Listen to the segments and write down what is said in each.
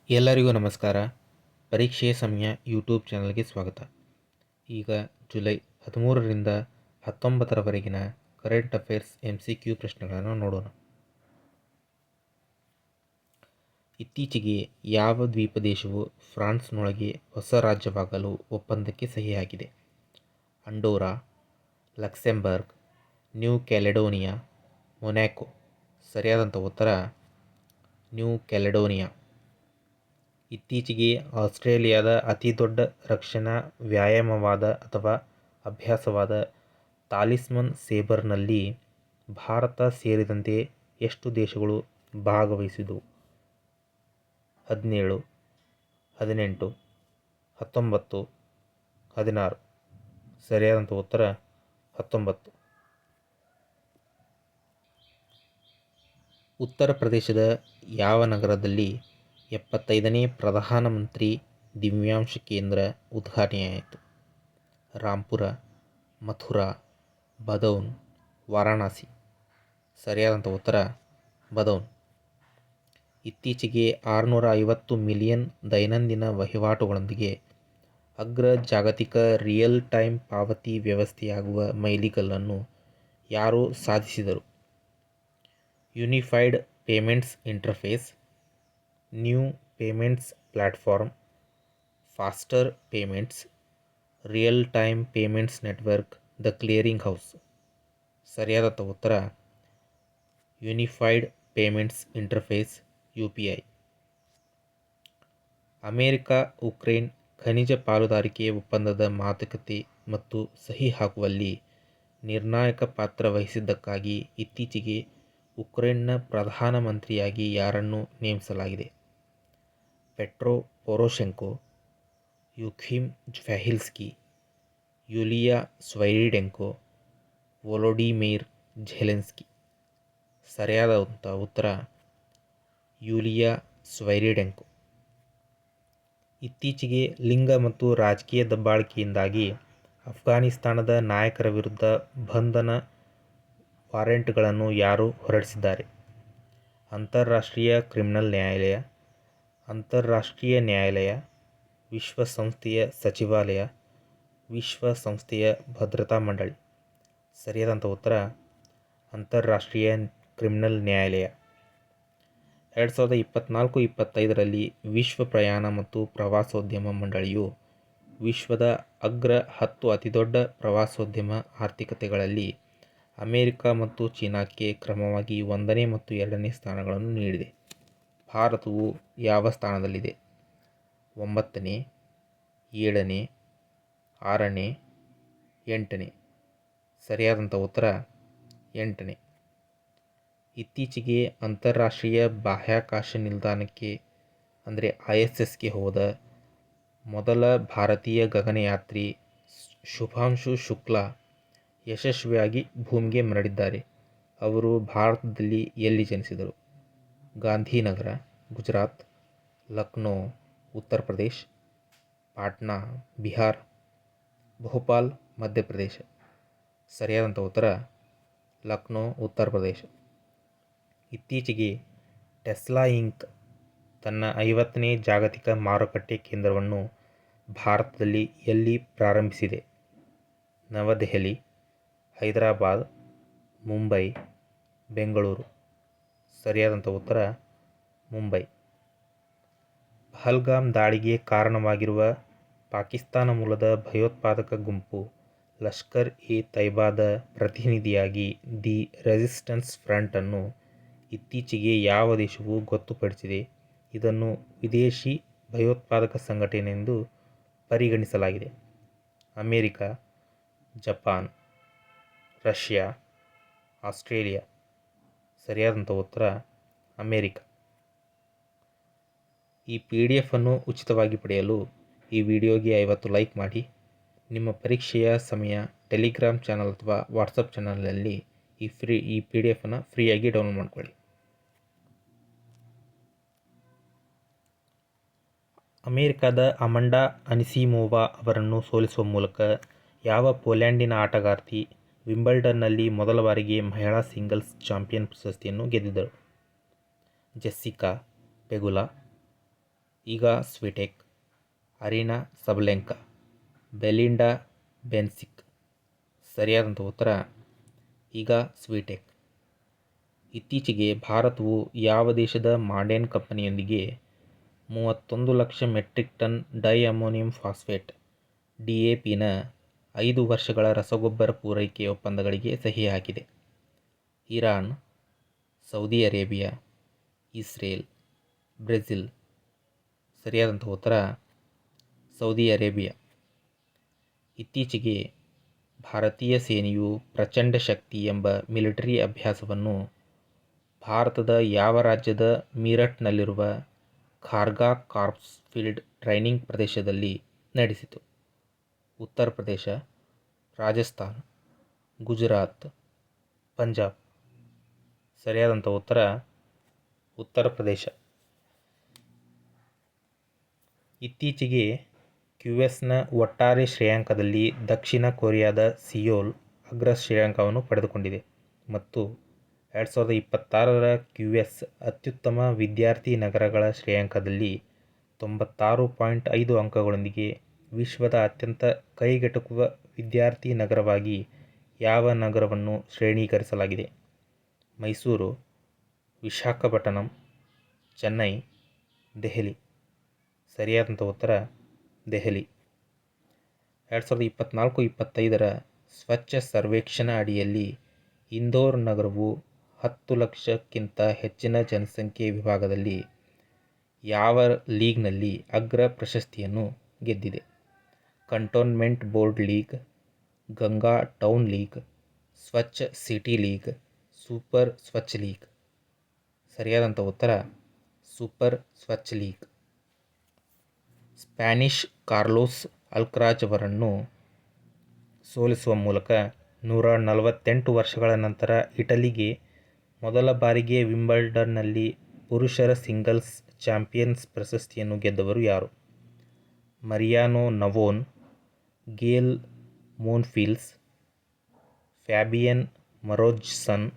ಎಲ್ಲರಿಗೂ ನಮಸ್ಕಾರ. ಪರೀಕ್ಷೆಯ ಸಮಯ ಯೂಟ್ಯೂಬ್ ಚಾನಲ್ಗೆ ಸ್ವಾಗತ. ಈಗ ಜುಲೈ 13ರಿಂದ 19ರವರೆಗಿನ ಕರೆಂಟ್ ಅಫೇರ್ಸ್ MCQ ಪ್ರಶ್ನೆಗಳನ್ನು ನೋಡೋಣ. ಇತ್ತೀಚೆಗೆ ಯಾವ ದ್ವೀಪ ದೇಶವು ಫ್ರಾನ್ಸ್ನೊಳಗೆ ಹೊಸ ರಾಜ್ಯವಾಗಲು ಒಪ್ಪಂದಕ್ಕೆ ಸಹಿ ಹಾಕಿದೆ? Andorra, Luxembourg, New Caledonia, Monaco. ಸರಿಯಾದಂಥ ಉತ್ತರ ನ್ಯೂ ಕ್ಯಾಲೆಡೋನಿಯಾ. ಇತ್ತೀಚೆಗೆ ಆಸ್ಟ್ರೇಲಿಯಾದ ಅತಿದೊಡ್ಡ ರಕ್ಷಣಾ ವ್ಯಾಯಾಮವಾದ ಅಥವಾ ಅಭ್ಯಾಸವಾದ ತಾಲಿಸ್ಮನ್ ಸೇಬರ್ನಲ್ಲಿ ಭಾರತ ಸೇರಿದಂತೆ ಎಷ್ಟು ದೇಶಗಳು ಭಾಗವಹಿಸಿದವು? 17, 18, 19, 16. ಸರಿಯಾದಂಥ ಉತ್ತರ 19. ಉತ್ತರ ಪ್ರದೇಶದ ಯಾವ ನಗರದಲ್ಲಿ 75ನೇ ಪ್ರಧಾನಮಂತ್ರಿ ದಿವ್ಯಾಂಶ ಕೇಂದ್ರ ಉದ್ಘಾಟನೆಯಾಯಿತು? ರಾಂಪುರ, ಮಥುರಾ, ಬದೌನ್, ವಾರಾಣಸಿ. ಸರಿಯಾದಂಥ ಉತ್ತರ ಬದೌನ್. ಇತ್ತೀಚೆಗೆ 650 ಮಿಲಿಯನ್ ದೈನಂದಿನ ವಹಿವಾಟುಗಳೊಂದಿಗೆ ಅಗ್ರ ಜಾಗತಿಕ ರಿಯಲ್ ಟೈಮ್ ಪಾವತಿ ವ್ಯವಸ್ಥೆಯಾಗುವ ಮೈಲಿಗಲ್ಲನ್ನು ಯಾರು ಸಾಧಿಸಿದರು? Unified payments interface, new payments platform, faster payments, real time payments network, the clearing house. ಸರಿಯಾದ ಉತ್ತರ unified payments interface UPI. America Ukraine ಖನಿಜ ಪಾಲುದಾರಿಕೆ ಒಪ್ಪಂದದ ಮಾತುಕತೆ ಮತ್ತು ಸಹಿ ಹಾಕುವಲ್ಲಿ ನಿರ್ಣಾಯಕ ಪಾತ್ರ ವಹಿಸಿದ್ದಕ್ಕಾಗಿ ಇತ್ತೀಚೆಗೆ ಉಕ್ರೇನ್ನ ಪ್ರಧಾನಮಂತ್ರಿಯಾಗಿ ಯಾರನ್ನು ನೇಮಿಸಲಾಗಿದೆ? Petro Poroshenko, Yukhym Zvyahilsky, Yulia Svyrydenko, Volodymyr Zelensky. ಸರಿಯಾದಂಥ ಉತ್ತರ ಯುಲಿಯಾ ಸ್ವೈರಿಡೆಂಕೊ. ಇತ್ತೀಚೆಗೆ ಲಿಂಗ ಮತ್ತು ರಾಜಕೀಯ ದಬ್ಬಾಳಿಕೆಯಿಂದಾಗಿ ಅಫ್ಘಾನಿಸ್ತಾನದ ನಾಯಕರ ವಿರುದ್ಧ ಬಂಧನ ವಾರೆಂಟ್ಗಳನ್ನು ಯಾರು ಹೊರಡಿಸಿದ್ದಾರೆ? ಅಂತಾರಾಷ್ಟ್ರೀಯ ಕ್ರಿಮಿನಲ್ ನ್ಯಾಯಾಲಯ, ಅಂತಾರಾಷ್ಟ್ರೀಯ ನ್ಯಾಯಾಲಯ, ವಿಶ್ವಸಂಸ್ಥೆಯ ಸಚಿವಾಲಯ, ವಿಶ್ವಸಂಸ್ಥೆಯ ಭದ್ರತಾ ಮಂಡಳಿ. ಸರಿಯಾದಂಥ ಉತ್ತರ ಅಂತಾರಾಷ್ಟ್ರೀಯ ಕ್ರಿಮಿನಲ್ ನ್ಯಾಯಾಲಯ. 2024-25ರಲ್ಲಿ ವಿಶ್ವ ಪ್ರಯಾಣ ಮತ್ತು ಪ್ರವಾಸೋದ್ಯಮ ಮಂಡಳಿಯು ವಿಶ್ವದ ಅಗ್ರ 10 ಅತಿದೊಡ್ಡ ಪ್ರವಾಸೋದ್ಯಮ ಆರ್ಥಿಕತೆಗಳಲ್ಲಿ ಅಮೆರಿಕ ಮತ್ತು ಚೀನಾಕ್ಕೆ ಕ್ರಮವಾಗಿ 1ನೇ ಮತ್ತು 2ನೇ ಸ್ಥಾನಗಳನ್ನು ನೀಡಿದೆ. ಭಾರತವು ಯಾವ ಸ್ಥಾನದಲ್ಲಿದೆ? 9ನೇ, 7ನೇ, 6ನೇ, 8ನೇ. ಸರಿಯಾದಂಥ ಉತ್ತರ 8ನೇ. ಇತ್ತೀಚೆಗೆ ಅಂತಾರಾಷ್ಟ್ರೀಯ ಬಾಹ್ಯಾಕಾಶ ನಿಲ್ದಾಣಕ್ಕೆ ಅಂದರೆ ISSಗೆ ಹೋದ ಮೊದಲ ಭಾರತೀಯ ಗಗನಯಾತ್ರಿ ಶುಭಾಂಶು ಶುಕ್ಲಾ ಯಶಸ್ವಿಯಾಗಿ ಭೂಮಿಗೆ ಮರಳಿದ್ದಾರೆ. ಅವರು ಭಾರತದಲ್ಲಿ ಎಲ್ಲಿ ಜನಿಸಿದರು? ಗಾಂಧಿನಗರ, ಗುಜರಾತ್, ಲಕ್ನೋ, ಉತ್ತರ ಪ್ರದೇಶ್, ಪಾಟ್ನಾ, ಬಿಹಾರ್, ಭೋಪಾಲ್, ಮಧ್ಯಪ್ರದೇಶ. ಸರಿಯಾದಂಥ ಉತ್ತರ ಲಕ್ನೋ, ಉತ್ತರ ಪ್ರದೇಶ. ಇತ್ತೀಚೆಗೆ ಟೆಸ್ಲಾ ಇಂಕ್ ತನ್ನ 50ನೇ ಜಾಗತಿಕ ಮಾರುಕಟ್ಟೆ ಕೇಂದ್ರವನ್ನು ಭಾರತದಲ್ಲಿ ಎಲ್ಲಿ ಪ್ರಾರಂಭಿಸಿದೆ? ನವದೆಹಲಿ, ಹೈದರಾಬಾದ್, ಮುಂಬೈ, ಬೆಂಗಳೂರು. ಸರಿಯಾದಂಥ ಉತ್ತರ ಮುಂಬೈ. ಪಹಲ್ಗಾಮ್ ದಾಳಿಗೆ ಕಾರಣವಾಗಿರುವ ಪಾಕಿಸ್ತಾನ ಮೂಲದ ಭಯೋತ್ಪಾದಕ ಗುಂಪು ಲಷ್ಕರ್ ಎ ತೈಬಾದ ಪ್ರತಿನಿಧಿಯಾಗಿ ದಿ ರೆಸಿಸ್ಟೆನ್ಸ್ ಫ್ರಂಟ್ ಅನ್ನು ಇತ್ತೀಚೆಗೆ ಯಾವ ದೇಶವು ಗೊತ್ತುಪಡಿಸಿದೆ? ಇದನ್ನು ವಿದೇಶಿ ಭಯೋತ್ಪಾದಕ ಸಂಘಟನೆಯೆಂದು ಪರಿಗಣಿಸಲಾಗಿದೆ. America, Japan, Russia, Australia. ಸರಿಯಾದಂಥ ಉತ್ತರ ಅಮೆರಿಕ. ಈ PDF ಅನ್ನು ಉಚಿತವಾಗಿ ಪಡೆಯಲು ಈ ವಿಡಿಯೋಗೆ 50 ಲೈಕ್ ಮಾಡಿ. ನಿಮ್ಮ ಪರೀಕ್ಷೆಯ ಸಮಯ ಟೆಲಿಗ್ರಾಮ್ ಚಾನಲ್ ಅಥವಾ ವಾಟ್ಸಪ್ ಚಾನಲ್ನಲ್ಲಿ ಈ PDF ಅನ್ನು ಫ್ರೀಯಾಗಿ ಡೌನ್ಲೋಡ್ ಮಾಡ್ಕೊಳ್ಳಿ. ಅಮೆರಿಕದ ಅಮಂಡಾ ಅನಿಸಿಮೋವಾ ಅವರನ್ನು ಸೋಲಿಸುವ ಮೂಲಕ ಯಾವ ಪೋಲ್ಯಾಂಡಿನ ಆಟಗಾರ್ತಿ ವಿಂಬಲ್ಡನ್ನಲ್ಲಿ ಮೊದಲ ಬಾರಿಗೆ ಮಹಿಳಾ ಸಿಂಗಲ್ಸ್ ಚಾಂಪಿಯನ್ ಪ್ರಶಸ್ತಿಯನ್ನು ಗೆದ್ದಿದ್ದರು? ಜೆಸ್ಸಿಕಾ ಪೆಗುಲಾ, ಈಗಾ ಸ್ವಿಟೆಕ್, ಅರಿನಾ ಸಬಲೆಂಕಾ, ಬೆಲಿಂಡಾ ಬೆನ್ಸಿಕ್. ಸರಿಯಾದಂಥ ಉತ್ತರ ಈಗಾ ಸ್ವಿಟೆಕ್. ಇತ್ತೀಚೆಗೆ ಭಾರತವು ಯಾವ ದೇಶದ ಮಾಡೆನ್ ಕಂಪನಿಯೊಂದಿಗೆ 31 lakh metric ton diammonium phosphate DAPನ 5 ವರ್ಷಗಳ ರಸಗೊಬ್ಬರ ಪೂರೈಕೆ ಒಪ್ಪಂದಗಳಿಗೆ ಸಹಿ ಹಾಕಿದೆ? Iran, Saudi Arabia, Israel, Brazil. ಸರಿಯಾದಂಥ ಉತ್ತರ ಸೌದಿ ಅರೇಬಿಯಾ. ಇತ್ತೀಚೆಗೆ ಭಾರತೀಯ ಸೇನೆಯು ಪ್ರಚಂಡ ಶಕ್ತಿ ಎಂಬ ಮಿಲಿಟರಿ ಅಭ್ಯಾಸವನ್ನು ಭಾರತದ ಯಾವ ರಾಜ್ಯದ ಮೀರಟ್ನಲ್ಲಿರುವ ಖಾರ್ಗಾ ಕಾರ್ಪ್ಸ್ ಫೀಲ್ಡ್ ಟ್ರೈನಿಂಗ್ ಪ್ರದೇಶದಲ್ಲಿ ನಡೆಸಿತು? ಉತ್ತರ ಪ್ರದೇಶ, ರಾಜಸ್ಥಾನ್, ಗುಜರಾತ್, ಪಂಜಾಬ್. ಸರಿಯಾದಂಥ ಉತ್ತರ ಉತ್ತರ ಪ್ರದೇಶ. ಇತ್ತೀಚೆಗೆ QSನ ಒಟ್ಟಾರೆ ಶ್ರೇಯಾಂಕದಲ್ಲಿ ದಕ್ಷಿಣ ಕೊರಿಯಾದ ಸಿಯೋಲ್ ಅಗ್ರ ಶ್ರೇಯಾಂಕವನ್ನು ಪಡೆದುಕೊಂಡಿದೆ ಮತ್ತು 2026ರ QS ಅತ್ಯುತ್ತಮ ವಿದ್ಯಾರ್ಥಿ ನಗರಗಳ ಶ್ರೇಯಾಂಕದಲ್ಲಿ 96.5 ಅಂಕಗಳೊಂದಿಗೆ ವಿಶ್ವದ ಅತ್ಯಂತ ಕೈಗೆಟುಕುವ ವಿದ್ಯಾರ್ಥಿ ನಗರವಾಗಿ ಯಾವ ನಗರವನ್ನು ಶ್ರೇಣೀಕರಿಸಲಾಗಿದೆ? ಮೈಸೂರು, ವಿಶಾಖಪಟ್ಟಣಂ, ಚೆನ್ನೈ, ದೆಹಲಿ. ಸರಿಯಾದಂಥ ಉತ್ತರ ದೆಹಲಿ. 2024-25ರ ಸ್ವಚ್ಛ ಸರ್ವೇಕ್ಷಣ ಅಡಿಯಲ್ಲಿ ಇಂದೋರ್ ನಗರವು 10 ಲಕ್ಷಕ್ಕಿಂತ ಹೆಚ್ಚಿನ ಜನಸಂಖ್ಯೆ ವಿಭಾಗದಲ್ಲಿ ಯಾವ ಲೀಗ್ನಲ್ಲಿ ಅಗ್ರ ಪ್ರಶಸ್ತಿಯನ್ನು ಗೆದ್ದಿದೆ? Cantonment board league, Ganga town league, ಸ್ವಚ್ಛ ಸಿಟಿ ಲೀಗ್, ಸೂಪರ್ ಸ್ವಚ್ಛ ಲೀಗ್. ಸರಿಯಾದಂಥ ಉತ್ತರ ಸೂಪರ್ ಸ್ವಚ್ಛ ಲೀಗ್. ಸ್ಪ್ಯಾನಿಷ್ ಕಾರ್ಲೋಸ್ ಅಲ್ಕರಾಜ್ ಅವರನ್ನು ಸೋಲಿಸುವ ಮೂಲಕ 148 ವರ್ಷಗಳ ನಂತರ ಇಟಲಿಗೆ ಮೊದಲ ಬಾರಿಗೆ ವಿಂಬಲ್ಡನ್ನಲ್ಲಿ ಪುರುಷರ ಸಿಂಗಲ್ಸ್ ಚಾಂಪಿಯನ್ಸ್ ಪ್ರಶಸ್ತಿಯನ್ನು ಗೆದ್ದವರು ಯಾರು? Mariano Navone, Gael Monfils, Fabian Marozsan,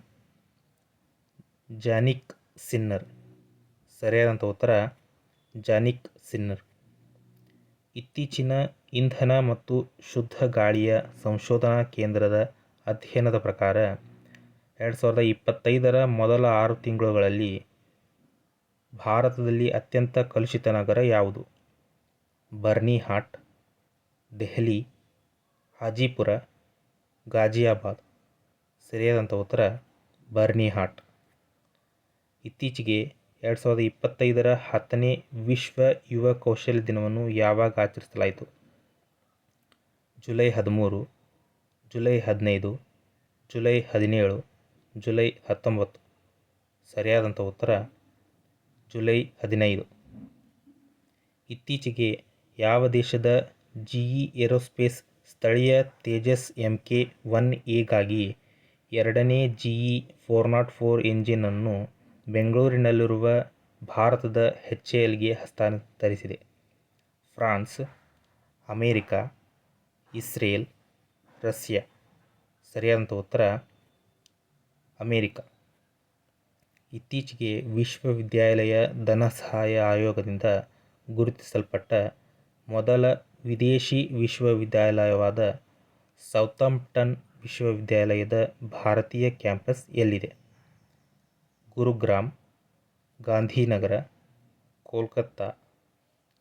Jannik Sinner. ಸರಿಯಾದಂಥ ಉತ್ತರ ಜಾನಿಕ್ ಸಿನ್ನರ್. ಇತ್ತೀಚಿನ ಇಂಧನ ಮತ್ತು ಶುದ್ಧ ಗಾಳಿಯ ಸಂಶೋಧನಾ ಕೇಂದ್ರದ ಅಧ್ಯಯನದ ಪ್ರಕಾರ 2025ರ ಮೊದಲ 6 ತಿಂಗಳುಗಳಲ್ಲಿ ಭಾರತದಲ್ಲಿ ಅತ್ಯಂತ ಕಲುಷಿತ ನಗರ ಯಾವುದು? ಬರ್ನಿಹಾಟ್, ದೆಹಲಿ, ಹಾಜಿಪುರ, ಗಾಜಿಯಾಬಾದ್. ಸರಿಯಾದಂಥ ಉತ್ತರ ಬರ್ನಿಹಾಟ್. ಇತ್ತೀಚೆಗೆ 2025ರ 10ನೇ ವಿಶ್ವ ಯುವ ಕೌಶಲ್ಯ ದಿನವನ್ನು ಯಾವಾಗ ಆಚರಿಸಲಾಯಿತು? July 13, July 15, July 17, July 19. ಸರಿಯಾದಂಥ ಉತ್ತರ ಜುಲೈ 15. ಇತ್ತೀಚೆಗೆ ಯಾವ ದೇಶದ GE ಏರೋಸ್ಪೇಸ್ ಸ್ಥಳೀಯ ತೇಜಸ್ Mk-1A ಗಾಗಿ 2ನೇ GE 404 ಎಂಜಿನ್ ಅನ್ನು ಬೆಂಗಳೂರಿನಲ್ಲಿರುವ ಭಾರತದ HALಗೆ ಹಸ್ತಾಂತರಿಸಿದೆ? France, America, Israel, Russia. ಸರಿಯಾದಂಥ ಉತ್ತರ ಅಮೇರಿಕಾ. ಇತ್ತೀಚೆಗೆ ವಿಶ್ವವಿದ್ಯಾಲಯ ಧನಸಹಾಯ ಆಯೋಗದಿಂದ ಗುರುತಿಸಲ್ಪಟ್ಟ ಮೊದಲ ವಿದೇಶಿ ವಿಶ್ವವಿದ್ಯಾಲಯವಾದ ಸೌಥಂಪ್ಟನ್ ವಿಶ್ವವಿದ್ಯಾಲಯದ ಭಾರತೀಯ ಕ್ಯಾಂಪಸ್ ಎಲ್ಲಿದೆ? ಗುರುಗ್ರಾಮ್, ಗಾಂಧಿನಗರ, ಕೋಲ್ಕತ್ತಾ,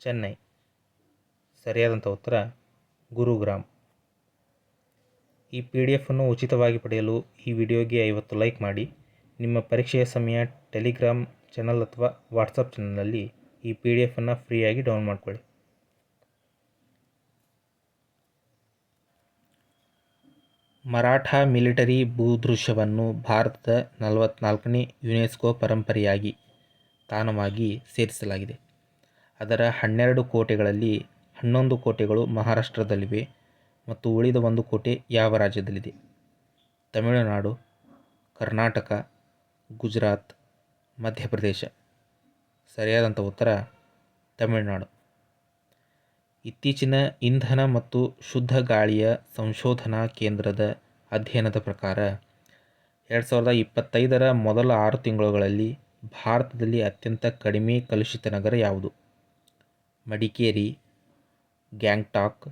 ಚೆನ್ನೈ. ಸರಿಯಾದಂಥ ಉತ್ತರ ಗುರುಗ್ರಾಮ್. ಈ PDF ಅನ್ನು ಉಚಿತವಾಗಿ ಪಡೆಯಲು ಈ ವಿಡಿಯೋಗೆ 50 ಲೈಕ್ ಮಾಡಿ. ನಿಮ್ಮ ಪರೀಕ್ಷೆಯ ಸಮಯ ಟೆಲಿಗ್ರಾಮ್ ಚಾನಲ್ ಅಥವಾ ವಾಟ್ಸಪ್ ಚಾನಲ್ನಲ್ಲಿ ಈ PDF ಅನ್ನು ಫ್ರೀಯಾಗಿ ಡೌನ್ಲೋಡ್ ಮಾಡ್ಕೊಳ್ಳಿ. ಮರಾಠ ಮಿಲಿಟರಿ ಭೂದೃಶ್ಯವನ್ನು ಭಾರತದ 44ನೇ ಯುನೆಸ್ಕೋ ಪರಂಪರೆಯಾಗಿ ತಾಣವಾಗಿ ಸೇರಿಸಲಾಗಿದೆ. ಅದರ 12 ಕೋಟೆಗಳಲ್ಲಿ 11 ಕೋಟೆಗಳು ಮಹಾರಾಷ್ಟ್ರದಲ್ಲಿವೆ ಮತ್ತು ಉಳಿದ 1 ಕೋಟೆ ಯಾವ ರಾಜ್ಯದಲ್ಲಿದೆ? ತಮಿಳುನಾಡು, ಕರ್ನಾಟಕ, ಗುಜರಾತ್, ಮಧ್ಯಪ್ರದೇಶ. ಸರಿಯಾದಂಥ ಉತ್ತರ ತಮಿಳುನಾಡು. ಇತ್ತೀಚಿನ ಇಂಧನ ಮತ್ತು ಶುದ್ಧ ಗಾಳಿಯ ಸಂಶೋಧನಾ ಕೇಂದ್ರದ ಅಧ್ಯಯನದ ಪ್ರಕಾರ 2025ರ ಮೊದಲ 6 ತಿಂಗಳುಗಳಲ್ಲಿ ಭಾರತದಲ್ಲಿ ಅತ್ಯಂತ ಕಡಿಮೆ ಕಲುಷಿತ ನಗರ ಯಾವುದು? ಮಡಿಕೇರಿ, ಗ್ಯಾಂಗ್ಟಾಕ್,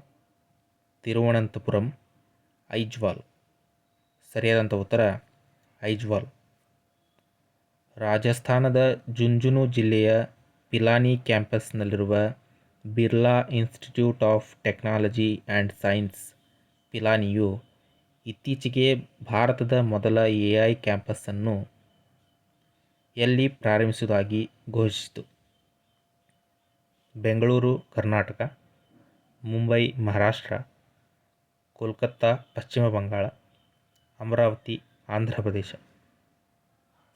ತಿರುವನಂತಪುರಂ, ಐಜ್ವಾಲ್. ಸರಿಯಾದಂಥ ಉತ್ತರ ಐಜ್ವಾಲ್. ರಾಜಸ್ಥಾನದ ಜುಂಜುನು ಜಿಲ್ಲೆಯ ಪಿಲಾನಿ ಕ್ಯಾಂಪಸ್ನಲ್ಲಿರುವ Birla Institute of Technology and Science ಪಿಲಾನಿಯು ಇತ್ತೀಚೆಗೆ ಭಾರತದ ಮೊದಲ AI ಕ್ಯಾಂಪಸ್ಸನ್ನು ಎಲ್ಲಿ ಪ್ರಾರಂಭಿಸುವುದಾಗಿ ಘೋಷಿಸಿತು? ಬೆಂಗಳೂರು ಕರ್ನಾಟಕ, ಮುಂಬೈ ಮಹಾರಾಷ್ಟ್ರ, ಕೋಲ್ಕತ್ತಾ ಪಶ್ಚಿಮ ಬಂಗಾಳ, ಅಮರಾವತಿ ಆಂಧ್ರ ಪ್ರದೇಶ.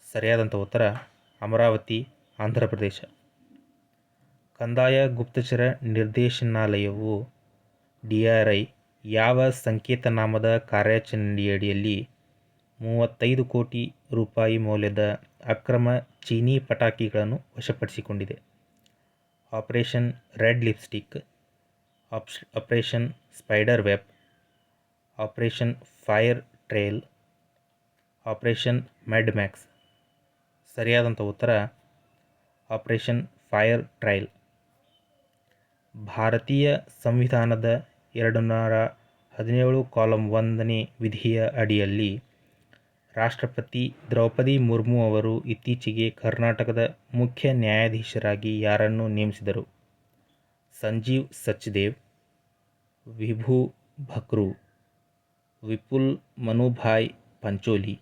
ಸರಿಯಾದಂಥ ಉತ್ತರ ಅಮರಾವತಿ ಆಂಧ್ರ ಪ್ರದೇಶ. ಕಂದಾಯ ಗುಪ್ತಚರ ನಿರ್ದೇಶನಾಲಯವು DRI ಯಾವ ಸಂಕೇತನಾಮದ ಕಾರ್ಯಾಚರಣೆಯಡಿಯಲ್ಲಿ 35 ಕೋಟಿ ರೂಪಾಯಿ ಮೌಲ್ಯದ ಅಕ್ರಮ ಚೀನಿ ಪಟಾಕಿಗಳನ್ನು ವಶಪಡಿಸಿಕೊಂಡಿದೆ? Operation Red Lipstick, Operation Spider Web, Operation Fire Trail, Operation Mad Max. ಸರಿಯಾದಂಥ ಉತ್ತರ ಆಪರೇಷನ್ ಫೈರ್ ಟ್ರಯಲ್. ಭಾರತೀಯ ಸಂವಿಧಾನದ 217 ಕಾಲಂ 1ನೇ ವಿಧಿಯ ಅಡಿಯಲ್ಲಿ ರಾಷ್ಟ್ರಪತಿ ದ್ರೌಪದಿ ಮುರ್ಮು ಅವರು ಇತ್ತೀಚೆಗೆ ಕರ್ನಾಟಕದ ಮುಖ್ಯ ನ್ಯಾಯಾಧೀಶರಾಗಿ ಯಾರನ್ನು ನೇಮಿಸಿದರು? ಸಂಜೀವ್ ಸಚ್ದೇವ್, ವಿಭು ಭಕ್ರು, ವಿಪುಲ್ ಮನುಭಾಯ್ ಪಂಚೋಲಿ,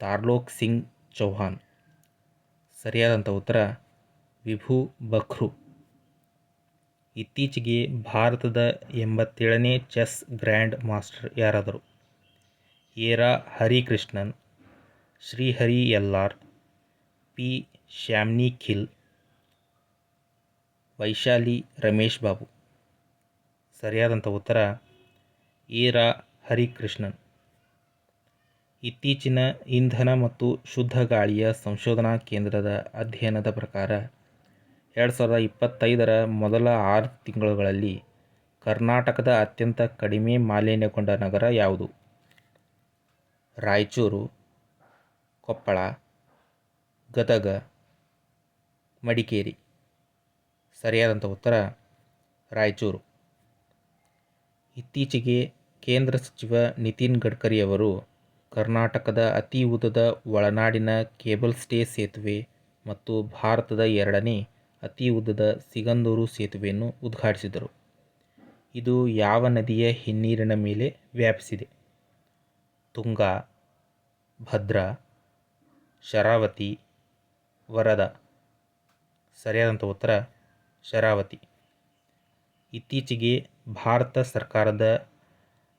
ತಾರ್ಲೋಕ್ ಸಿಂಗ್ ಚೌಹಾನ್. ಸರಿಯಾದಂಥ ಉತ್ತರ ವಿಭು ಬಖ್ರು. ಇತ್ತೀಚೆಗೆ ಭಾರತದ 87ನೇ ಚೆಸ್ ಗ್ರ್ಯಾಂಡ್ ಮಾಸ್ಟರ್ ಯಾರಾದರು? ಎರಾ ಹರಿಕೃಷ್ಣನ್, ಶ್ರೀಹರಿ ಎಲ್ಲಾರ್, ಪಿ ಶ್ಯಾಮ್ನಿ ಖಿಲ್, ವೈಶಾಲಿ ರಮೇಶ್ ಬಾಬು. ಸರಿಯಾದಂಥ ಉತ್ತರ ಎರಾ ಹರಿಕೃಷ್ಣನ್. ಇತ್ತೀಚಿನ ಇಂಧನ ಮತ್ತು ಶುದ್ಧ ಗಾಳಿಯ ಸಂಶೋಧನಾ ಕೇಂದ್ರದ ಅಧ್ಯಯನದ ಪ್ರಕಾರ 2025ರ ಮೊದಲ 6 ತಿಂಗಳುಗಳಲ್ಲಿ ಕರ್ನಾಟಕದ ಅತ್ಯಂತ ಕಡಿಮೆ ಮಾಲಿನ್ಯಗೊಂಡ ನಗರ ಯಾವುದು? ರಾಯಚೂರು, ಕೊಪ್ಪಳ, ಗದಗ, ಮಡಿಕೇರಿ. ಸರಿಯಾದಂಥ ಉತ್ತರ ರಾಯಚೂರು. ಇತ್ತೀಚೆಗೆ ಕೇಂದ್ರ ಸಚಿವ ನಿತಿನ್ ಗಡ್ಕರಿ ಅವರು ಕರ್ನಾಟಕದ ಅತಿ ಉದ್ದದ ಒಳನಾಡಿನ ಕೇಬಲ್ ಸ್ಟೇ ಸೇತುವೆ ಮತ್ತು ಭಾರತದ 2ನೇ ಅತಿ ಉದ್ದದ ಸಿಗಂದೂರು ಸೇತುವೆಯನ್ನು ಉದ್ಘಾಟಿಸಿದರು. ಇದು ಯಾವ ನದಿಯ ಹಿನ್ನೀರಿನ ಮೇಲೆ ವ್ಯಾಪಿಸಿದೆ? ತುಂಗಾ, ಭದ್ರಾ, ಶರಾವತಿ, ವರದಾ. ಸರಿಯಾದಂಥ ಉತ್ತರ ಶರಾವತಿ. ಇತ್ತೀಚೆಗೆ ಭಾರತ ಸರ್ಕಾರದ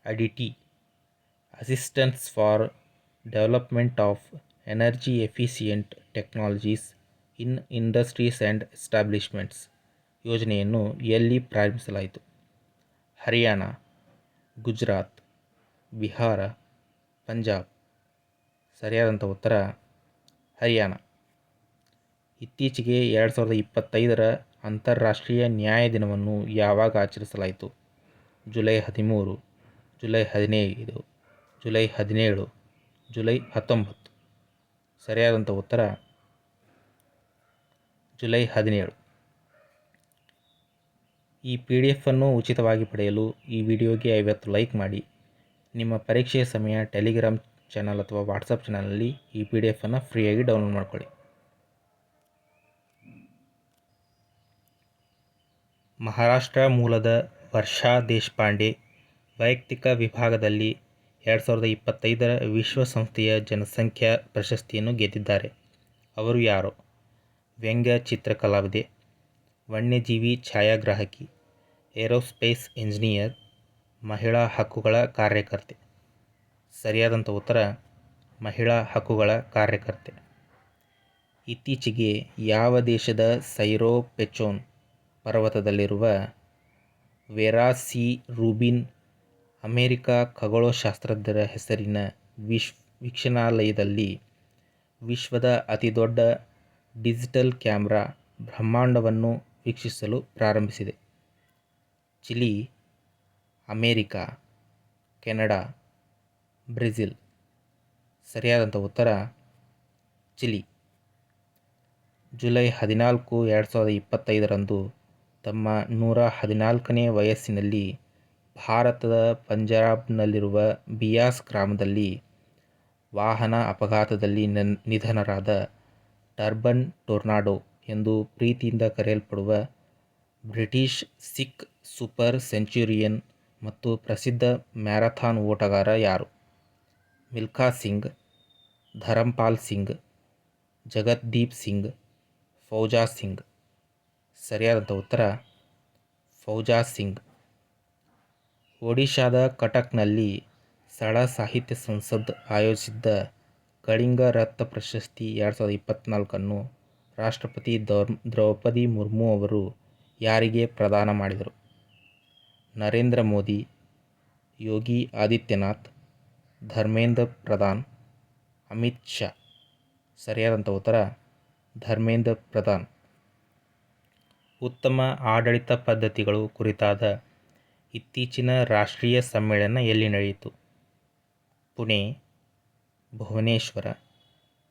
ADEETIE assistance for development of energy efficient technologies in industries and establishments ಯೋಜನೆಯನ್ನು ಎಲ್ಲಿ ಪ್ರಾರಂಭಿಸಲಾಯಿತು? ಹರಿಯಾಣ, ಗುಜರಾತ್, ಬಿಹಾರ, ಪಂಜಾಬ್. ಸರಿಯಾದಂಥ ಉತ್ತರ ಹರಿಯಾಣ. ಇತ್ತೀಚೆಗೆ 2025ರ ಅಂತಾರಾಷ್ಟ್ರೀಯ ನ್ಯಾಯ ದಿನವನ್ನು ಯಾವಾಗ ಆಚರಿಸಲಾಯಿತು? July 13, July 15, July 17, July 19. ಸರಿಯಾದಂಥ ಉತ್ತರ ಜುಲೈ 17. ಈ PDF ಅನ್ನು ಉಚಿತವಾಗಿ ಪಡೆಯಲು ಈ ವಿಡಿಯೋಗೆ 50 ಲೈಕ್ ಮಾಡಿ. ನಿಮ್ಮ ಪರೀಕ್ಷೆಯ ಸಮಯ ಟೆಲಿಗ್ರಾಮ್ ಚಾನಲ್ ಅಥವಾ ವಾಟ್ಸಪ್ ಚಾನಲಲ್ಲಿ ಈ PDF ಅನ್ನು ಫ್ರೀಯಾಗಿ ಡೌನ್ಲೋಡ್ ಮಾಡ್ಕೊಳ್ಳಿ. ಮಹಾರಾಷ್ಟ್ರ ಮೂಲದ ವರ್ಷಾ ದೇಶಪಾಂಡೆ ವೈಯಕ್ತಿಕ ವಿಭಾಗದಲ್ಲಿ 2025ರ ವಿಶ್ವಸಂಸ್ಥೆಯ ಜನಸಂಖ್ಯಾ ಪ್ರಶಸ್ತಿಯನ್ನು ಗೆದ್ದಿದ್ದಾರೆ. ಅವರು ಯಾರು? ವ್ಯಂಗ್ಯ ಚಿತ್ರಕಲಾವಿದೆ, ವನ್ಯಜೀವಿ ಛಾಯಾಗ್ರಾಹಕಿ, ಏರೋಸ್ಪೇಸ್ ಇಂಜಿನಿಯರ್, ಮಹಿಳಾ ಹಕ್ಕುಗಳ ಕಾರ್ಯಕರ್ತೆ. ಸರಿಯಾದಂಥ ಉತ್ತರ ಮಹಿಳಾ ಹಕ್ಕುಗಳ ಕಾರ್ಯಕರ್ತೆ. ಇತ್ತೀಚೆಗೆ ಯಾವ ದೇಶದ ಸೈರೋ ಪೆಚೋನ್ ಪರ್ವತದಲ್ಲಿರುವ ವೆರಾ ಸಿ ರೂಬಿನ್ ಅಮೆರಿಕ ಖಗೋಳಶಾಸ್ತ್ರಜ್ಞರ ಹೆಸರಿನ ವೀಕ್ಷಣಾಲಯದಲ್ಲಿ ವಿಶ್ವದ ಅತಿದೊಡ್ಡ ಡಿಜಿಟಲ್ ಕ್ಯಾಮ್ರಾ ಬ್ರಹ್ಮಾಂಡವನ್ನು ವೀಕ್ಷಿಸಲು ಪ್ರಾರಂಭಿಸಿದೆ? Chile, America, Canada, Brazil. ಸರಿಯಾದಂಥ ಉತ್ತರ ಚಿಲಿ. ಜುಲೈ 14, 2025ರಂದು ತಮ್ಮ 114ನೇ ವಯಸ್ಸಿನಲ್ಲಿ ಭಾರತದ ಪಂಜಾಬ್ನಲ್ಲಿರುವ ಬಿಯಾಸ್ ಗ್ರಾಮದಲ್ಲಿ ವಾಹನ ಅಪಘಾತದಲ್ಲಿ ನಿಧನರಾದ ಟರ್ಬನ್ ಟೊರ್ನಾಡೋ ಎಂದು ಪ್ರೀತಿಯಿಂದ ಕರೆಯಲ್ಪಡುವ ಬ್ರಿಟಿಷ್ ಸಿಖ್ ಸೂಪರ್ ಸೆಂಚುರಿಯನ್ ಮತ್ತು ಪ್ರಸಿದ್ಧ ಮ್ಯಾರಥಾನ್ ಓಟಗಾರ ಯಾರು? ಮಿಲ್ಖಾ ಸಿಂಗ್, ಧರಂಪಾಲ್ ಸಿಂಗ್, ಜಗದ್ದೀಪ್ ಸಿಂಗ್, ಫೌಜಾ ಸಿಂಗ್. ಸರಿಯಾದಂಥ ಉತ್ತರ ಫೌಜಾ ಸಿಂಗ್. ಒಡಿಶಾದ ಕಟಕ್ನಲ್ಲಿ ಸಳ ಸಾಹಿತ್ಯ ಸಂಸದ್ ಆಯೋಜಿಸಿದ್ದ ಕಳಿಂಗ ರತ್ನ ಪ್ರಶಸ್ತಿ 2024 ರಾಷ್ಟ್ರಪತಿ ದ್ರೌಪದಿ ಮುರ್ಮು ಅವರು ಯಾರಿಗೆ ಪ್ರದಾನ ಮಾಡಿದರು? ನರೇಂದ್ರ ಮೋದಿ, ಯೋಗಿ ಆದಿತ್ಯನಾಥ್, ಧರ್ಮೇಂದ್ರ ಪ್ರಧಾನ್, ಅಮಿತ್ ಶಾ. ಸರಿಯಾದಂಥ ಉತ್ತರ ಧರ್ಮೇಂದ್ರ ಪ್ರಧಾನ್. ಉತ್ತಮ ಆಡಳಿತ ಪದ್ಧತಿಗಳು ಕುರಿತಾದ ಇತ್ತೀಚಿನ ರಾಷ್ಟ್ರೀಯ ಸಮ್ಮೇಳನ ಎಲ್ಲಿ ನಡೆಯಿತು? ಪುಣೆ, ಭುವನೇಶ್ವರ,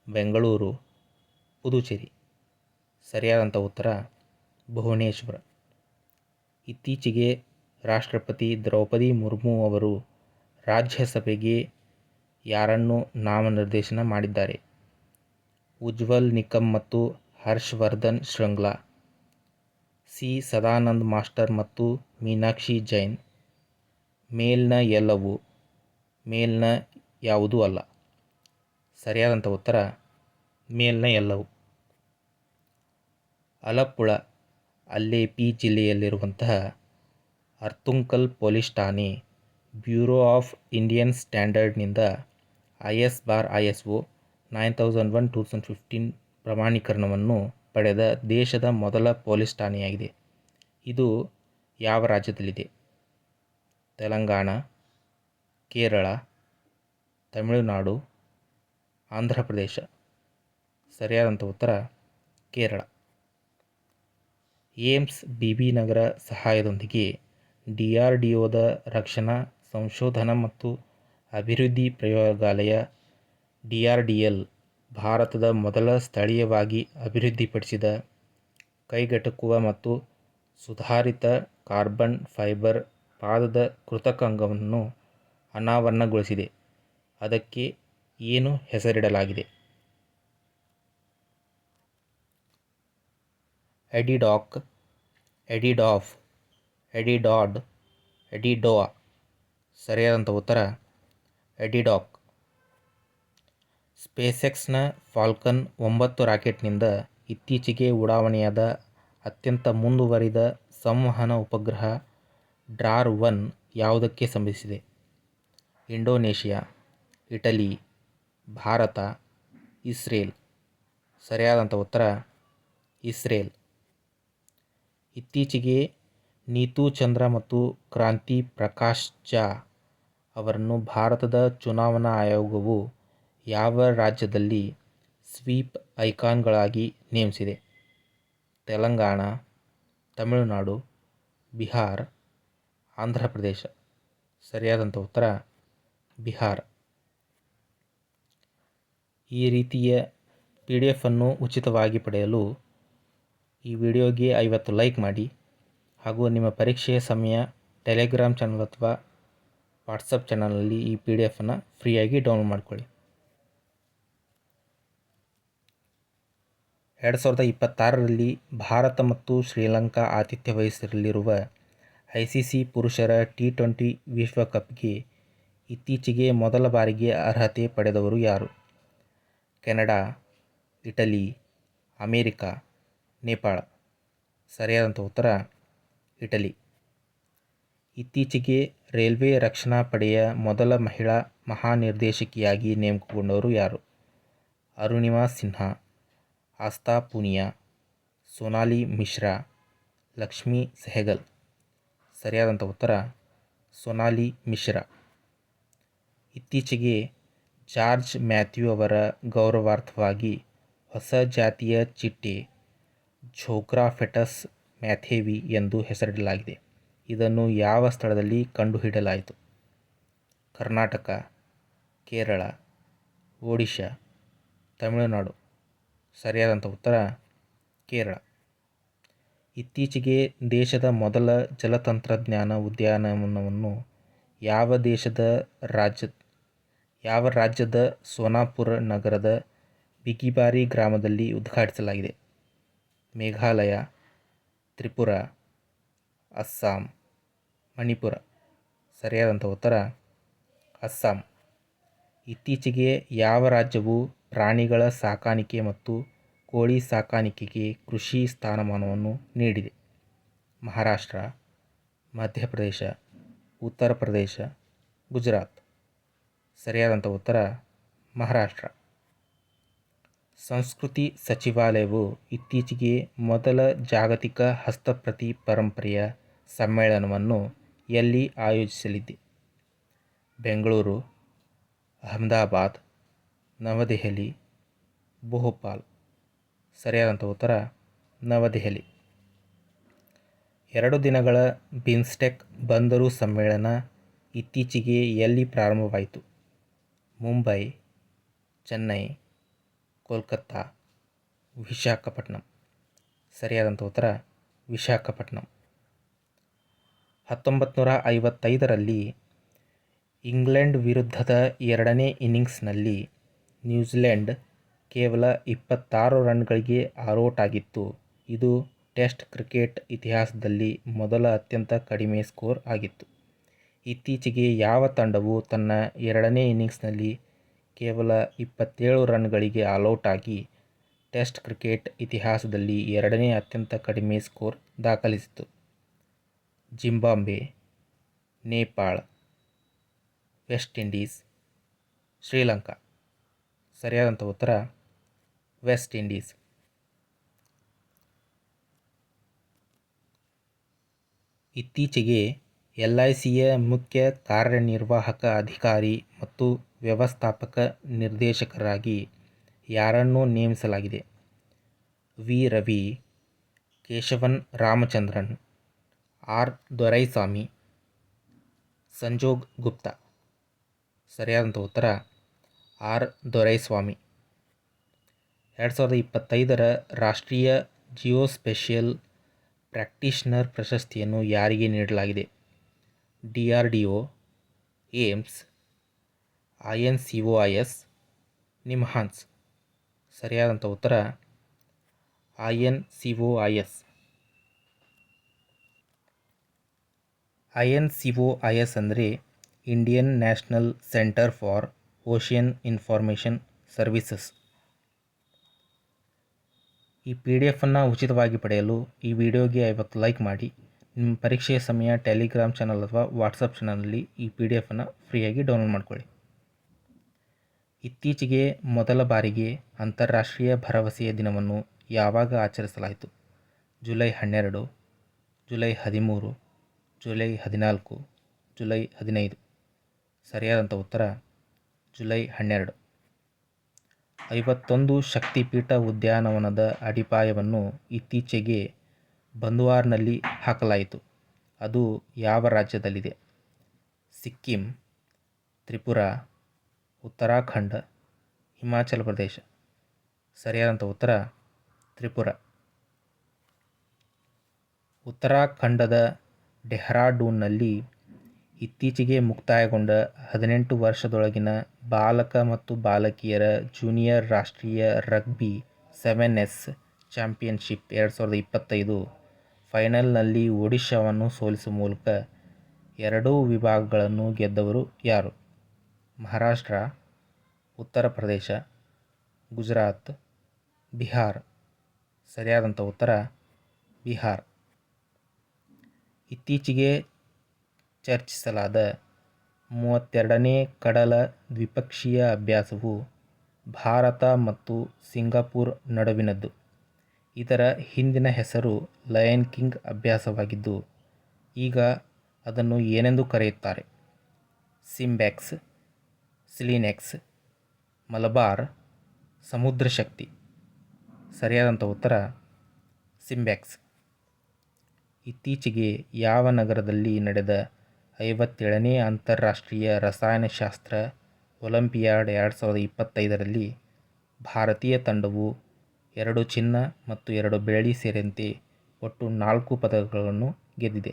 ಬೆಂಗಳೂರು, ಪುದುಚೇರಿ. ಸರಿಯಾದಂಥ ಉತ್ತರ ಭುವನೇಶ್ವರ. ಇತ್ತೀಚೆಗೆ ರಾಷ್ಟ್ರಪತಿ ದ್ರೌಪದಿ ಮುರ್ಮು ಅವರು ರಾಜ್ಯಸಭೆಗೆ ಯಾರನ್ನು ನಾಮನಿರ್ದೇಶನ ಮಾಡಿದ್ದಾರೆ? ಉಜ್ವಲ್ ನಿಕಮ್ ಮತ್ತು ಹರ್ಷವರ್ಧನ್ ಶ್ರಿಂಗ್ಲಾ, ಸಿ ಸದಾನಂದ ಮಾಸ್ಟರ್ ಮತ್ತು ಮೀನಾಕ್ಷಿ ಜೈನ್, ಮೇಲ್ನ ಎಲ್ಲವೂ, ಮೇಲ್ನ ಯಾವುದೂ ಅಲ್ಲ. ಸರಿಯಾದಂಥ ಉತ್ತರ ಮೇಲ್ನ ಎಲ್ಲವೂ. ಅಲಪ್ಪುಳ ಅಲ್ಲೇಪಿ ಜಿಲ್ಲೆಯಲ್ಲಿರುವಂತಹ ಅರ್ತುಂಕಲ್ ಪೊಲೀಸ್ ಠಾಣೆ ಬ್ಯೂರೋ ಆಫ್ ಇಂಡಿಯನ್ ಸ್ಟ್ಯಾಂಡರ್ಡ್ನಿಂದ ISO 9001:2015 ಪ್ರಮಾಣೀಕರಣವನ್ನು ಪಡೆದ ದೇಶದ ಮೊದಲ ಪೊಲೀಸ್ ಠಾಣೆಯಾಗಿದೆ. ಇದು ಯಾವ ರಾಜ್ಯದಲ್ಲಿದೆ? ತೆಲಂಗಾಣ, ಕೇರಳ, ತಮಿಳುನಾಡು, ಆಂಧ್ರ ಪ್ರದೇಶ. ಸರಿಯಾದಂಥ ಉತ್ತರ ಕೇರಳ. ಏಮ್ಸ್ BB ನಗರ ಸಹಾಯದೊಂದಿಗೆ DRDOದ ರಕ್ಷಣಾ ಸಂಶೋಧನಾ ಮತ್ತು ಅಭಿವೃದ್ಧಿ ಪ್ರಯೋಗಾಲಯ DRDL ಭಾರತದ ಮೊದಲ ಸ್ಥಳೀಯವಾಗಿ ಅಭಿವೃದ್ಧಿಪಡಿಸಿದ ಕೈಗೆಟುಕುವ ಮತ್ತು ಸುಧಾರಿತ ಕಾರ್ಬನ್ ಫೈಬರ್ ಪಾದದ ಕೃತಕ ಅಂಗವನ್ನು ಅನಾವರಣಗೊಳಿಸಿದೆ. ಅದಕ್ಕೆ ಏನು ಹೆಸರಿಡಲಾಗಿದೆ? ಎಡಿಡಾಕ್, ಎಡಿಡಾಫ್, ಎಡಿಡಾಡ್, ಎಡಿಡೋವಾ. ಸರಿಯಾದಂಥ ಉತ್ತರ ಎಡಿಡಾಕ್. ಸ್ಪೇಸ್ಎಕ್ಸ್ನ ಫಾಲ್ಕನ್ 9 ರಾಕೆಟ್ನಿಂದ ಇತ್ತೀಚೆಗೆ ಉಡಾವಣೆಯಾದ ಅತ್ಯಂತ ಮುಂದುವರಿದ ಸಂವಹನ ಉಪಗ್ರಹ DAR-1 ಯಾವುದಕ್ಕೆ ಸಂಬಂಧಿಸಿದೆ? Indonesia, Italy, Bharat, Israel. ಸರಿಯಾದಂಥ ಉತ್ತರ ಇಸ್ರೇಲ್. ಇತ್ತೀಚೆಗೆ ನೀತು ಚಂದ್ರ ಮತ್ತು ಕ್ರಾಂತಿ ಪ್ರಕಾಶ್ ಝಾ ಅವರನ್ನು ಭಾರತದ ಚುನಾವಣಾ ಆಯೋಗವು ಯಾವ ರಾಜ್ಯದಲ್ಲಿ ಸ್ವೀಪ್ ಐಕಾನ್ಗಳಾಗಿ ನೇಮಿಸಿದೆ? ತೆಲಂಗಾಣ, ತಮಿಳುನಾಡು, ಬಿಹಾರ, ಆಂಧ್ರ ಪ್ರದೇಶ. ಸರಿಯಾದಂಥ ಉತ್ತರ ಬಿಹಾರ. ಈ ರೀತಿಯ PDF ಅನ್ನು ಉಚಿತವಾಗಿ ಪಡೆಯಲು ಈ ವಿಡಿಯೋಗೆ 50 ಲೈಕ್ ಮಾಡಿ ಹಾಗೂ ನಿಮ್ಮ ಪರೀಕ್ಷೆಯ ಸಮಯ ಟೆಲಿಗ್ರಾಮ್ ಚಾನಲ್ ಅಥವಾ ವಾಟ್ಸಪ್ ಚಾನಲಲ್ಲಿ ಈ PDF ಅನ್ನು ಫ್ರೀಯಾಗಿ ಡೌನ್ಲೋಡ್ ಮಾಡಿಕೊಳ್ಳಿ. 2026ರಲ್ಲಿ ಭಾರತ ಮತ್ತು ಶ್ರೀಲಂಕಾ ಆತಿಥ್ಯ ವಹಿಸಲಿರುವ ICC ಪುರುಷರ T20 ವಿಶ್ವಕಪ್ಗೆ ಇತ್ತೀಚೆಗೆ ಮೊದಲ ಬಾರಿಗೆ ಅರ್ಹತೆ ಪಡೆದವರು ಯಾರು? Canada, Italy, America, Nepal. ಸರಿಯಾದಂಥ ಉತ್ತರ ಇಟಲಿ. ಇತ್ತೀಚೆಗೆ ರೈಲ್ವೆ ರಕ್ಷಣಾ ಪಡೆಯ ಮೊದಲ ಮಹಿಳಾ ಮಹಾನಿರ್ದೇಶಕಿಯಾಗಿ ನೇಮಕಗೊಂಡವರು ಯಾರು? ಅರುಣಿಮಾ ಸಿನ್ಹಾ, ಆಸ್ಥಾ ಪೂನಿಯಾ, ಸೋನಾಲಿ ಮಿಶ್ರಾ, ಲಕ್ಷ್ಮಿ ಸೆಹಗಲ್. ಸರಿಯಾದಂಥ ಉತ್ತರ ಸೋನಾಲಿ ಮಿಶ್ರಾ. ಇತ್ತೀಚೆಗೆ ಜಾರ್ಜ್ ಮ್ಯಾಥ್ಯೂ ಅವರ ಗೌರವಾರ್ಥವಾಗಿ ಹೊಸ ಜಾತಿಯ ಚಿಟ್ಟೆ ಝೋಗ್ರಾಫೆಟಸ್ ಮ್ಯಾಥೇವಿ ಎಂದು ಹೆಸರಿಡಲಾಗಿದೆ. ಇದನ್ನು ಯಾವ ಸ್ಥಳದಲ್ಲಿ ಕಂಡುಹಿಡಿಯಲಾಯಿತು? ಕರ್ನಾಟಕ, ಕೇರಳ, ಒಡಿಶಾ, ತಮಿಳುನಾಡು. ಸರಿಯಾದಂಥ ಉತ್ತರ ಕೇರಳ. ಇತ್ತೀಚೆಗೆ ದೇಶದ ಮೊದಲ ಜಲತಂತ್ರಜ್ಞಾನ ಉದ್ಯಾನವನವನ್ನು ಯಾವ ರಾಜ್ಯದ ಸೋನಾಪುರ ನಗರದ ಬಿಗಿಬಾರಿ ಗ್ರಾಮದಲ್ಲಿ ಉದ್ಘಾಟಿಸಲಾಗಿದೆ? ಮೇಘಾಲಯ, ತ್ರಿಪುರ, ಅಸ್ಸಾಂ, ಮಣಿಪುರ. ಸರಿಯಾದಂಥ ಉತ್ತರ ಅಸ್ಸಾಂ. ಇತ್ತೀಚೆಗೆ ಯಾವ ರಾಜ್ಯವು ಪ್ರಾಣಿಗಳ ಸಾಕಾಣಿಕೆ ಮತ್ತು ಕೋಳಿ ಸಾಕಾಣಿಕೆಗೆ ಕೃಷಿ ಸ್ಥಾನಮಾನವನ್ನು ನೀಡಿದೆ? ಮಹಾರಾಷ್ಟ್ರ, ಮಧ್ಯಪ್ರದೇಶ, ಉತ್ತರ ಪ್ರದೇಶ, ಗುಜರಾತ್. ಸರಿಯಾದಂಥ ಉತ್ತರ ಮಹಾರಾಷ್ಟ್ರ. ಸಂಸ್ಕೃತಿ ಸಚಿವಾಲಯವು ಇತ್ತೀಚೆಗೆ ಮೊದಲ ಜಾಗತಿಕ ಹಸ್ತಪ್ರತಿ ಪರಂಪರೆಯ ಸಮ್ಮೇಳನವನ್ನು ಎಲ್ಲಿ ಆಯೋಜಿಸಲಿದೆ? ಬೆಂಗಳೂರು, ಅಹಮದಾಬಾದ್, ನವದೆಹಲಿ, ಭೋಪಾಲ್. ಸರಿಯಾದಂಥ ಉತ್ತರ ನವದೆಹಲಿ. 2 ದಿನಗಳ ಬಿಮ್ಸ್ಟೆಕ್ ಬಂದರು ಸಮ್ಮೇಳನ ಇತ್ತೀಚೆಗೆ ಎಲ್ಲಿ ಪ್ರಾರಂಭವಾಯಿತು? ಮುಂಬೈ, ಚೆನ್ನೈ, ಕೋಲ್ಕತ್ತಾ, ವಿಶಾಖಪಟ್ಟಣಂ. ಸರಿಯಾದಂಥ ಉತ್ತರ ವಿಶಾಖಪಟ್ಟಣಂ. 1955ರಲ್ಲಿ ಇಂಗ್ಲೆಂಡ್ ವಿರುದ್ಧದ 2ನೇ ಇನ್ನಿಂಗ್ಸ್ನಲ್ಲಿ ನ್ಯೂಜಿಲೆಂಡ್ ಕೇವಲ 26 ರನ್ಗಳಿಗೆ ಆಲ್ಔಟ್ ಆಗಿತ್ತು. ಇದು ಟೆಸ್ಟ್ ಕ್ರಿಕೆಟ್ ಇತಿಹಾಸದಲ್ಲಿ ಮೊದಲ ಅತ್ಯಂತ ಕಡಿಮೆ ಸ್ಕೋರ್ ಆಗಿತ್ತು. ಇತ್ತೀಚೆಗೆ ಯಾವ ತಂಡವು ತನ್ನ 2ನೇ ಇನ್ನಿಂಗ್ಸ್ನಲ್ಲಿ ಕೇವಲ 27 ರನ್ಗಳಿಗೆ ಆಲ್ಔಟ್ ಆಗಿ ಟೆಸ್ಟ್ ಕ್ರಿಕೆಟ್ ಇತಿಹಾಸದಲ್ಲಿ 2ನೇ ಅತ್ಯಂತ ಕಡಿಮೆ ಸ್ಕೋರ್ ದಾಖಲಿಸಿತು? Zimbabwe, Nepal, West Indies, Sri Lanka. ಸರಿಯಾದಂಥ ಉತ್ತರ ವೆಸ್ಟ್ ಇಂಡೀಸ್. ಇತ್ತೀಚೆಗೆ LICಯ ಮುಖ್ಯ ಕಾರ್ಯನಿರ್ವಾಹಕ ಅಧಿಕಾರಿ ಮತ್ತು ವ್ಯವಸ್ಥಾಪಕ ನಿರ್ದೇಶಕರಾಗಿ ಯಾರನ್ನು ನೇಮಿಸಲಾಗಿದೆ? ವಿ. ರವಿ, ಕೇಶವನ್ ರಾಮಚಂದ್ರನ್, ಆರ್. ದೊರೈಸ್ವಾಮಿ, ಸಂಜೋಗ್ ಗುಪ್ತಾ. ಸರಿಯಾದಂಥ ಉತ್ತರ ಆರ್. ದೊರೈಸ್ವಾಮಿ. 2025ರ ರಾಷ್ಟ್ರೀಯ ಜಿಯೋಸ್ಪೇಷಿಯಲ್ ಪ್ರಾಕ್ಟೀಷನರ್ ಪ್ರಶಸ್ತಿಯನ್ನು ಯಾರಿಗೆ ನೀಡಲಾಗಿದೆ? DRDO, AIIMS, INCOIS, NIMHANS. ಸರಿಯಾದಂಥ ಉತ್ತರ INCOIS. INCOIS ಅಂದರೆ Indian National Centre for Ocean Information Services. ಈ PDF ಅನ್ನು ಉಚಿತವಾಗಿ ಪಡೆಯಲು ಈ ವಿಡಿಯೋಗೆ 50 ಲೈಕ್ ಮಾಡಿ. ನಿಮ್ಮ ಪರೀಕ್ಷೆಯ ಸಮಯ ಟೆಲಿಗ್ರಾಮ್ ಚಾನಲ್ ಅಥವಾ ವಾಟ್ಸಪ್ ಚಾನಲಲ್ಲಿ ಈ PDF ಅನ್ನು ಫ್ರೀಯಾಗಿ ಡೌನ್ಲೋಡ್ ಮಾಡಿಕೊಳ್ಳಿ. ಇತ್ತೀಚೆಗೆ ಮೊದಲ ಬಾರಿಗೆ ಅಂತಾರಾಷ್ಟ್ರೀಯ ಭರವಸೆಯ ದಿನವನ್ನು ಯಾವಾಗ ಆಚರಿಸಲಾಯಿತು? July 12, July 13, July 14, July 15. ಸರಿಯಾದಂಥ ಉತ್ತರ ಜುಲೈ 12. 51 ಶಕ್ತಿಪೀಠ ಉದ್ಯಾನವನದ ಅಡಿಪಾಯವನ್ನು ಇತ್ತೀಚೆಗೆ ಬಂದ್ವಾರ್ನಲ್ಲಿ ಹಾಕಲಾಯಿತು. ಅದು ಯಾವ ರಾಜ್ಯದಲ್ಲಿದೆ? ಸಿಕ್ಕಿಂ, ತ್ರಿಪುರ, ಉತ್ತರಾಖಂಡ, ಹಿಮಾಚಲ ಪ್ರದೇಶ. ಸರಿಯಾದಂಥ ಉತ್ತರ ತ್ರಿಪುರ. ಉತ್ತರಾಖಂಡದ ಡೆಹ್ರಾಡೂನ್ನಲ್ಲಿ ಇತ್ತೀಚೆಗೆ ಮುಕ್ತಾಯಗೊಂಡ 18 ವರ್ಷದೊಳಗಿನ ಬಾಲಕ ಮತ್ತು ಬಾಲಕಿಯರ ಜೂನಿಯರ್ ರಾಷ್ಟ್ರೀಯ ರಗ್ಬಿ 7s ಚಾಂಪಿಯನ್ಶಿಪ್ 2025 ಫೈನಲ್ನಲ್ಲಿ ಒಡಿಶಾವನ್ನು ಸೋಲಿಸುವ ಮೂಲಕ 2 ವಿಭಾಗಗಳನ್ನು ಗೆದ್ದವರು ಯಾರು? ಮಹಾರಾಷ್ಟ್ರ, ಉತ್ತರ ಪ್ರದೇಶ, ಗುಜರಾತ್, ಬಿಹಾರ್. ಸರಿಯಾದಂಥ ಉತ್ತರ ಬಿಹಾರ್. ಇತ್ತೀಚೆಗೆ ಚರ್ಚಿಸಲಾದ 32ನೇ ಕಡಲ ದ್ವಿಪಕ್ಷೀಯ ಅಭ್ಯಾಸವು ಭಾರತ ಮತ್ತು ಸಿಂಗಾಪುರ್ ನಡುವಿನದ್ದು. ಇದರ ಹಿಂದಿನ ಹೆಸರು ಲಯನ್ ಕಿಂಗ್ ಅಭ್ಯಾಸವಾಗಿದ್ದು ಈಗ ಅದನ್ನು ಏನೆಂದು ಕರೆಯುತ್ತಾರೆ? ಸಿಂಬೆಕ್ಸ್, ಸಿಲಿನೆಕ್ಸ್, ಮಲಬಾರ್, ಸಮುದ್ರ ಶಕ್ತಿ. ಸರಿಯಾದಂಥ ಉತ್ತರ ಸಿಂಬೆಕ್ಸ್. ಇತ್ತೀಚೆಗೆ ಯಾವ ನಗರದಲ್ಲಿ ನಡೆದ 57ನೇ ಅಂತಾರಾಷ್ಟ್ರೀಯ ರಸಾಯನಶಾಸ್ತ್ರ ಒಲಿಂಪಿಯಾಡ್ 2025ರಲ್ಲಿ ಭಾರತೀಯ ತಂಡವು 2 ಚಿನ್ನ ಮತ್ತು 2 ಬೆಳ್ಳಿ ಸೇರಿದಂತೆ ಒಟ್ಟು 4 ಪದಕಗಳನ್ನು ಗೆದ್ದಿದೆ.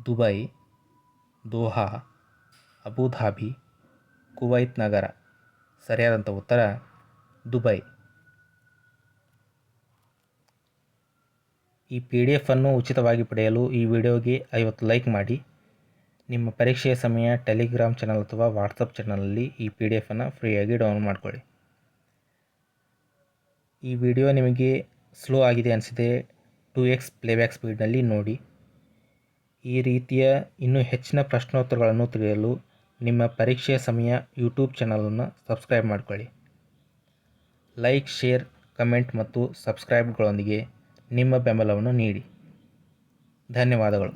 ದುಬೈ, ದೋಹಾ, ಅಬುಧಾಬಿ, ಕುವೈತ್ ನಗರ. ಸರಿಯಾದಂಥ ಉತ್ತರ ದುಬೈ. ಈ PDF ಅನ್ನು ಉಚಿತವಾಗಿ ಪಡೆಯಲು ಈ ವಿಡಿಯೋಗೆ 50 ಲೈಕ್ ಮಾಡಿ. ನಿಮ್ಮ ಪರೀಕ್ಷೆಯ ಸಮಯ ಟೆಲಿಗ್ರಾಮ್ ಚಾನಲ್ ಅಥವಾ ವಾಟ್ಸಪ್ ಚಾನಲಲ್ಲಿ ಈ PDF ಅನ್ನು ಫ್ರೀಯಾಗಿ ಡೌನ್ಲೋಡ್ ಮಾಡ್ಕೊಳ್ಳಿ. ಈ ವಿಡಿಯೋ ನಿಮಗೆ ಸ್ಲೋ ಆಗಿದೆ ಅನಿಸಿದೆ 2x ಪ್ಲೇಬ್ಯಾಕ್ ಸ್ಪೀಡ್ನಲ್ಲಿ ನೋಡಿ. ಈ ರೀತಿಯ ಇನ್ನೂ ಹೆಚ್ಚಿನ ಪ್ರಶ್ನೋತ್ತರಗಳನ್ನು ತಿಳಿಯಲು ನಿಮ್ಮ ಪರೀಕ್ಷೆಯ ಸಮಯ ಯೂಟ್ಯೂಬ್ ಚಾನಲನ್ನು ಸಬ್ಸ್ಕ್ರೈಬ್ ಮಾಡಿಕೊಳ್ಳಿ. ಲೈಕ್, ಶೇರ್, ಕಮೆಂಟ್ ಮತ್ತು ಸಬ್ಸ್ಕ್ರೈಬ್ಗಳೊಂದಿಗೆ ನಿಮ್ಮ ಬೆಂಬಲವನ್ನು ನೀಡಿ. ಧನ್ಯವಾದಗಳು.